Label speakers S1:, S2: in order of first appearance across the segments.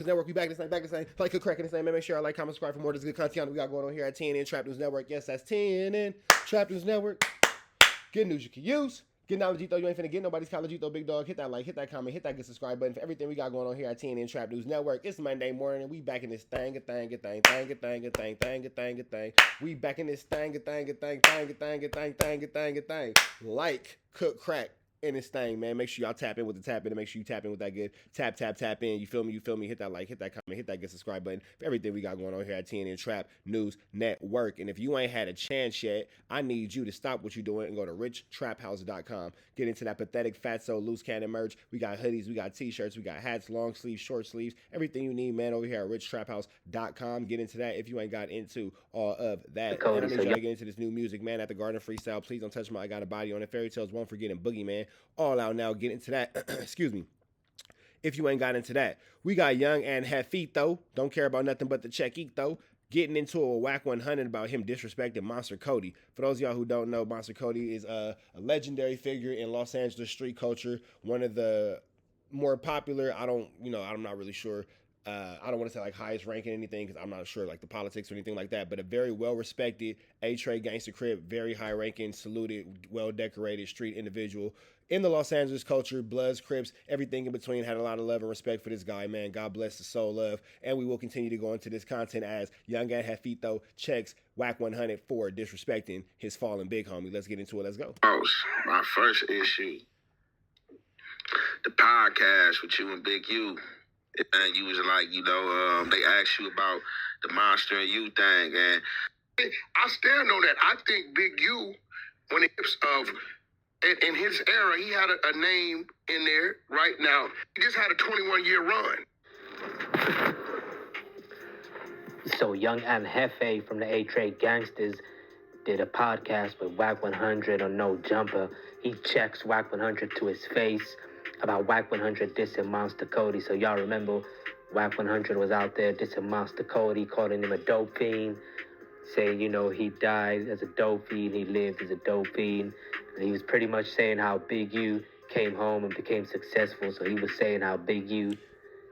S1: Network. We back this thing. Like a crack in this thing, man. Make sure I like, comment, subscribe for more of this good content we got going on here at TNN Trap News Network. Yes, that's TNN Trap News Network. Good news you can use. Good knowledge, though. You ain't finna get nobody's college, though, big dog. Hit that like, hit that comment, hit that good subscribe button for everything we got going on here at TNN Trap News Network. It's Monday morning, and we back in this thing. We back in this thing. Like, cook, crack in this thing, man. Make sure y'all tap in with the tap in, and make sure you tap in with that good tap in. You feel me? Hit that like, hit that comment, hit that good subscribe button for everything we got going on here at TNN Trap News Network. And if you ain't had a chance yet, I need you to stop what you're doing and go to richtraphouse.com. Get into that pathetic fatso loose cannon merch. We got hoodies, we got t-shirts, we got hats, long sleeves, short sleeves, everything you need, man, over here at richtraphouse.com. Get into that if you ain't got into all of that.
S2: Cody,
S1: and I need y'all to get into this new music, man, at the Garden Freestyle. Please don't touch my I Got a Body on it. Fairy Tales, Won't Forget, and Boogeyman. All out now. Get into that. Excuse me. If you ain't got into that, we got Young and Hefe, though. Don't care about nothing but the check eat, though. Getting into a WACK100 about him disrespecting Monster Kody. For those of y'all who don't know, Monster Kody is a legendary figure in Los Angeles street culture. One of the more popular, I'm not really sure. I don't want to say like highest ranking anything because I'm not sure like the politics or anything like that, but a very well-respected A-Trade gangster crib, very high-ranking, saluted, well-decorated street individual in the Los Angeles culture, Bloods, Crips, everything in between. Had a lot of love and respect for this guy, man. God bless the soul love. And we will continue to go into this content as Young and Hefito checks WACK100 for disrespecting his fallen big homie. Let's get into it. Let's go.
S3: My first issue, the podcast with you and Big U. And you was like, they asked you about the Monster and You thing. And I stand on that. I think Big U, when it's in his era, he had a name in there right now. He just had a 21-year run.
S2: So Young and Hefe from the A-Trade Gangsters did a podcast with WACK100 on No Jumper. He checks WACK100 to his face about WACK100 dissing Monster Kody. So y'all remember WACK100 was out there dissing Monster Kody, calling him a dope fiend, saying, he died as a dope fiend, he lived as a dope fiend. And he was pretty much saying how Big U came home and became successful. So he was saying how Big U.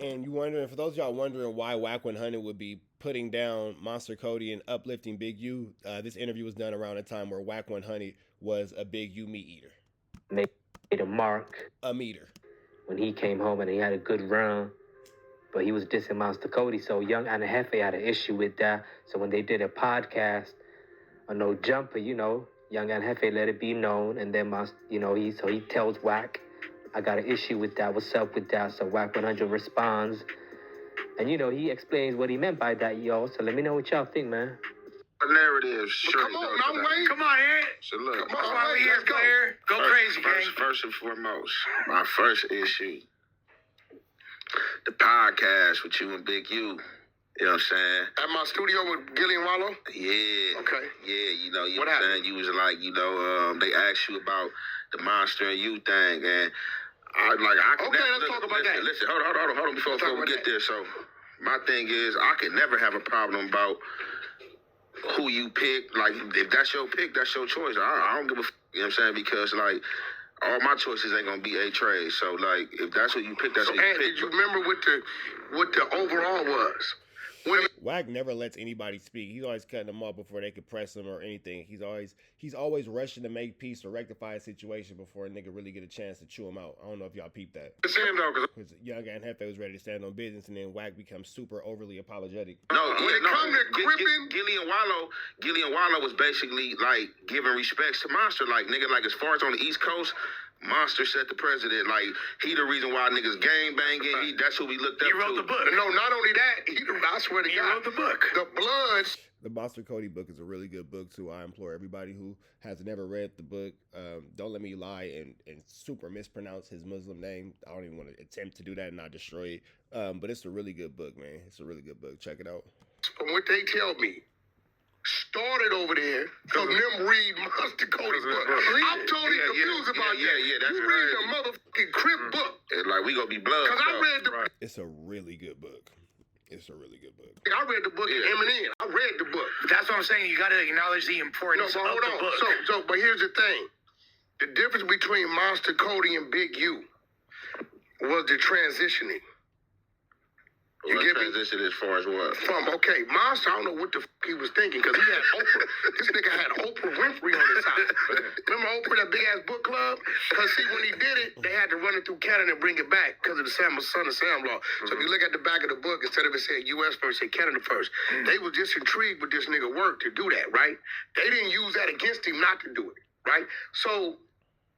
S1: And you wondering, for those of y'all wondering why WACK100 would be putting down Monster Kody and uplifting Big U, this interview was done around a time where WACK100 was a Big U meat eater.
S2: Made a mark.
S1: A meter.
S2: When he came home and he had a good run, but he was dissing Monster Kody. So Young and Hefe had an issue with that. So when they did a podcast on No Jumper, Young and Hefe let it be known, and then he tells Wack, I got an issue with that. What's up with that? So WACK100 responds, and he explains what he meant by that, y'all. So let me know what y'all think, man.
S3: Narrative. Sure,
S4: come on, man. Come on, Ed.
S3: So look,
S4: come on, why we here, player? Go crazy, gang.
S3: First and foremost, my first issue, the podcast with you and Big U. You know what I'm saying?
S4: At my studio with Gilly and Wallow?
S3: Yeah.
S4: Okay.
S3: Yeah, you know what I'm saying? You was like, they asked you about the Monster and You thing, and
S4: let's talk about that.
S3: Listen, hold on before we get there. So my thing is, I could never have a problem about who you pick. Like, if that's your pick, that's your choice. I don't give a you know what I'm saying? Because, like, all my choices ain't gonna be A-Trade. So, like, if that's what you pick, that's what you pick.
S4: Did you remember what the overall was?
S1: Wack never lets anybody speak. He's always cutting them off before they could press him or anything. He's always rushing to make peace or rectify a situation before a nigga really get a chance to chew him out. I don't know if y'all peeped that. Because Young and Hefe was ready to stand on business, and then Wack becomes super overly apologetic.
S3: Gilly and Wallow was basically like giving respects to Monster. Like, nigga, like as far as on the East Coast, Monster set the president. Like, he the reason why niggas gang banging. That's who we looked up to.
S4: He wrote the book. No, not only that, I swear to God, he wrote the book. The Bloods.
S1: The Monster Kody book is a really good book, too. I implore everybody who has never read the book, don't let me lie and super mispronounce his Muslim name. I don't even want to attempt to do that and not destroy it. But it's a really good book, man. It's a really good book. Check it out.
S4: From what they tell me, started over there from them read Monster Kody's book. I'm totally confused about that.
S3: Yeah, that's
S4: you read the motherfucking Crip book.
S3: It's like we gonna be blood.
S4: Because I read the
S1: It's a really good book. It's a really good book.
S4: I read the book in M&N. I read the book.
S5: But that's what I'm saying. You got to acknowledge the importance of the book.
S4: But here's the thing. The difference between Monster Kody and Big U was the transitioning. You get
S3: transition as far as what?
S4: Okay, Monster, I don't know what the fuck he was thinking, because he had Oprah. This nigga had Oprah Winfrey on his side. Remember Oprah, that big-ass book club? Because, see, when he did it, they had to run it through Canada and bring it back because of the Son of Sam law. So if you look at the back of the book, instead of it saying U.S. first, it said Canada first. They were just intrigued with this nigga work to do that, right? They didn't use that against him not to do it, right? So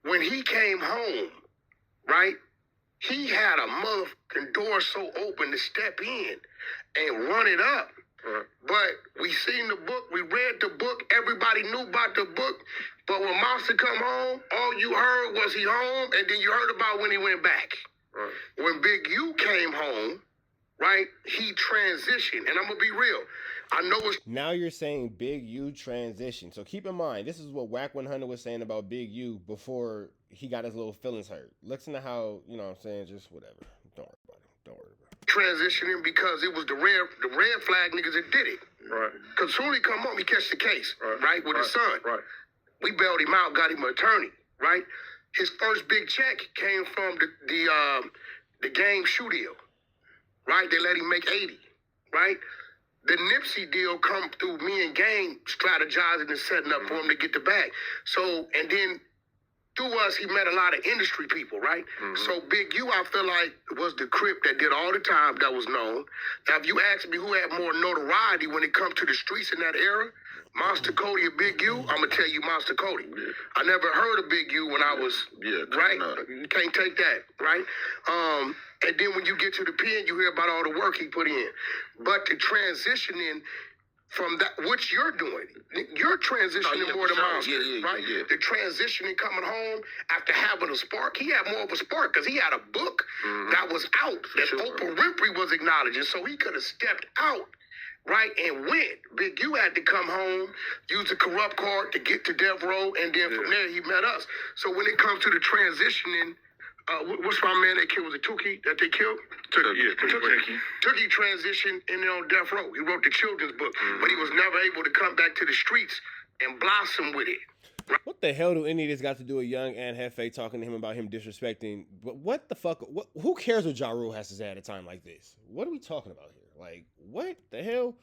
S4: when he came home, right, he had a motherfucking door so open to step in and run it up. But we seen the book, we read the book, everybody knew about the book. But when Monster come home, all you heard was he home, and then you heard about when he went back. When Big U came home, right, he transitioned. And I'm going to be real. I know it's...
S1: Now you're saying Big U transition. So keep in mind, this is what WACK100 was saying about Big U before he got his little feelings hurt. Listen to how, you know what I'm saying, just whatever. Don't worry about it. Don't worry about it.
S4: Transitioning because it was the red flag niggas that did it. Right. Because soon he come home, he catch the case, right, with his son. Right. We bailed him out, got him an attorney, right? His first big check came from the Game shoe deal, right? They let him make 80, right? The Nipsey deal come through me and Game strategizing and setting up for him to get the bag. So, and then through us, he met a lot of industry people, right? So Big U, I feel like, was the Crip that did all the time that was known. Now, if you ask me who had more notoriety when it comes to the streets in that era, Monster Kody or Big U, I'm going to tell you Monster Kody. I never heard of Big U when I was, right? You can't take that, right? And then when you get to the pen, you hear about all the work he put in. But the transitioning from that, which you're doing, you're transitioning more than Monster, right? The transitioning coming home after having a spark, he had more of a spark because he had a book that was out that Oprah Winfrey was acknowledging, so he could have stepped out, right, and went. Big U had to come home, use the corrupt card to get to Death Row, and then from there he met us. So when it comes to the transitioning, what's my man that killed? Was it Tuki that they killed? Tuki transitioned and then on Death Row. He wrote the children's book, but he was never able to come back to the streets and blossom with it.
S1: What the hell do any of this got to do with Young and Hefe talking to him about him disrespecting? What the fuck? Who cares what Ja Rule has to say at a time like this? What are we talking about here? Like, what the hell?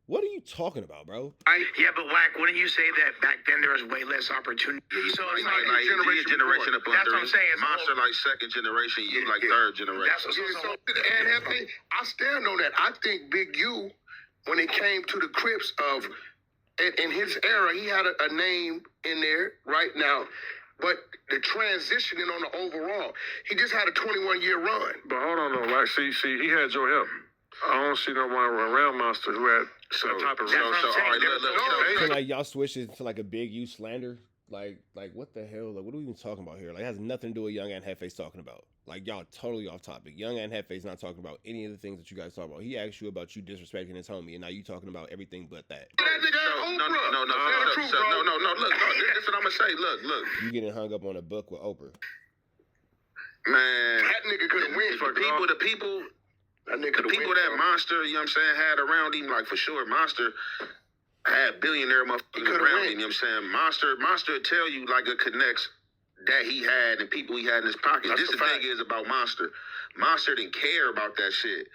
S1: What are you talking about, bro?
S5: Yeah, but Wack, wouldn't you say that back then there was way less opportunity? So it's
S3: like generation up under.
S5: That's what I'm saying.
S3: Monster like second generation, you like third generation.
S4: So and Hefe, I stand on that. I think Big U, when it came to the Crips of, in his era, he had a name in there right now. But the transitioning on the overall, he just had a 21-year run.
S6: But hold on, though. Like, see, he had your help. I don't see no one around Monster who had some type of...
S1: So like y'all switched it to like a Big U slander? Like what the hell? Like what are we even talking about here? Like it has nothing to do with Young and Hefe's talking about. Like y'all totally off topic. Young and Hefe's not talking about any of the things that you guys talk about. He asked you about you disrespecting his homie, and now you talking about everything but that.
S3: No. Look, this is what I'm gonna say. Look.
S1: You getting hung up on a book with Oprah?
S3: Man,
S4: that nigga could have win.
S3: The people that Monster, you know what I'm saying, had around him, like for sure, Monster had billionaire motherfuckers around him, you know what I'm saying? Monster tell you like it connects that he had and people he had in his pocket. This the thing is about Monster. Monster didn't care about that shit.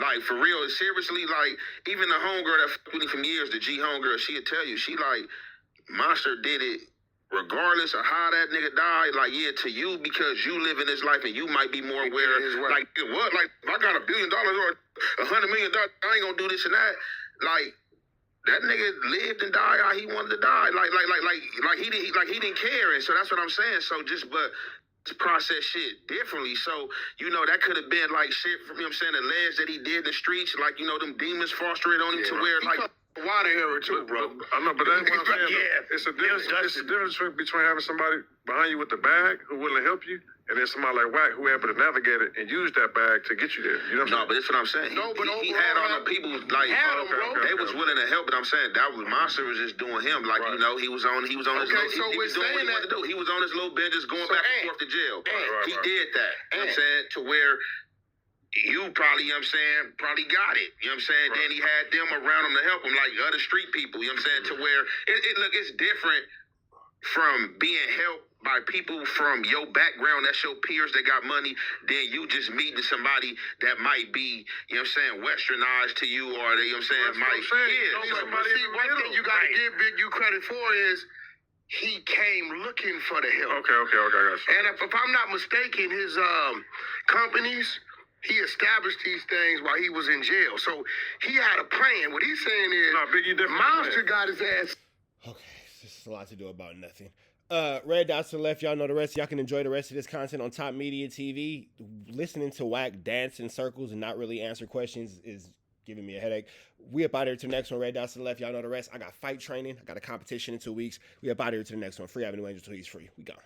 S3: Like, for real, seriously, like, even the homegirl that fucked with him from years, the G homegirl, she'll tell you, she like, Monster did it regardless of how that nigga died, like, yeah, to you, because you live in this life and you might be more aware. Like, what? Like, if I got $1 billion or $100 million, I ain't gonna do this and that. Like, that nigga lived and died how he wanted to die. Like he didn't care. And so that's what I'm saying. So to process shit differently. So, you know, that could have been like shit from, you know what I'm saying, alleged that he did in the streets, like, you know, them demons fostering on him to where, like,
S4: water era too, bro.
S6: I know, but that's what I'm saying. Yeah, it's a difference between having somebody behind you with the bag who willing to help you, and then somebody like Wack who able to navigate it and use that bag to get you there. You know what I'm saying?
S3: But that's what I'm saying. He had all the people like they was willing to help, but I'm saying that was Monster was just doing him, like you know, he was on his little, he was doing what he wanted to do. He was on his little bed just going back and forth to jail. He did that. You know what I'm saying? To where you probably, you know what I'm saying, probably got it. You know what I'm saying? Then he had them around him to help him, like other street people, you know what I'm saying? To where, look, it's different from being helped by people from your background, that's your peers that got money, then you just meeting somebody that might be, you know what I'm saying, westernized to you, or they, you know what I'm saying,
S4: See, one thing you gotta give Big U credit for is he came looking for the help.
S6: Okay, I got you.
S4: And if I'm not mistaken, his companies, he established these things while he was in jail. So he had a plan. What he's saying is,
S6: Biggie definitely
S4: Monster got his ass.
S1: Okay, this is a lot to do about nothing. Red dots to the left, y'all know the rest. Y'all can enjoy the rest of this content on Top Media TV. Listening to Wack dance in circles and not really answer questions is giving me a headache. We up out here to the next one. Red dots to the left, y'all know the rest. I got fight training. I got a competition in 2 weeks. We up out here to the next one. Free Avenue Angel till he's free. We gone.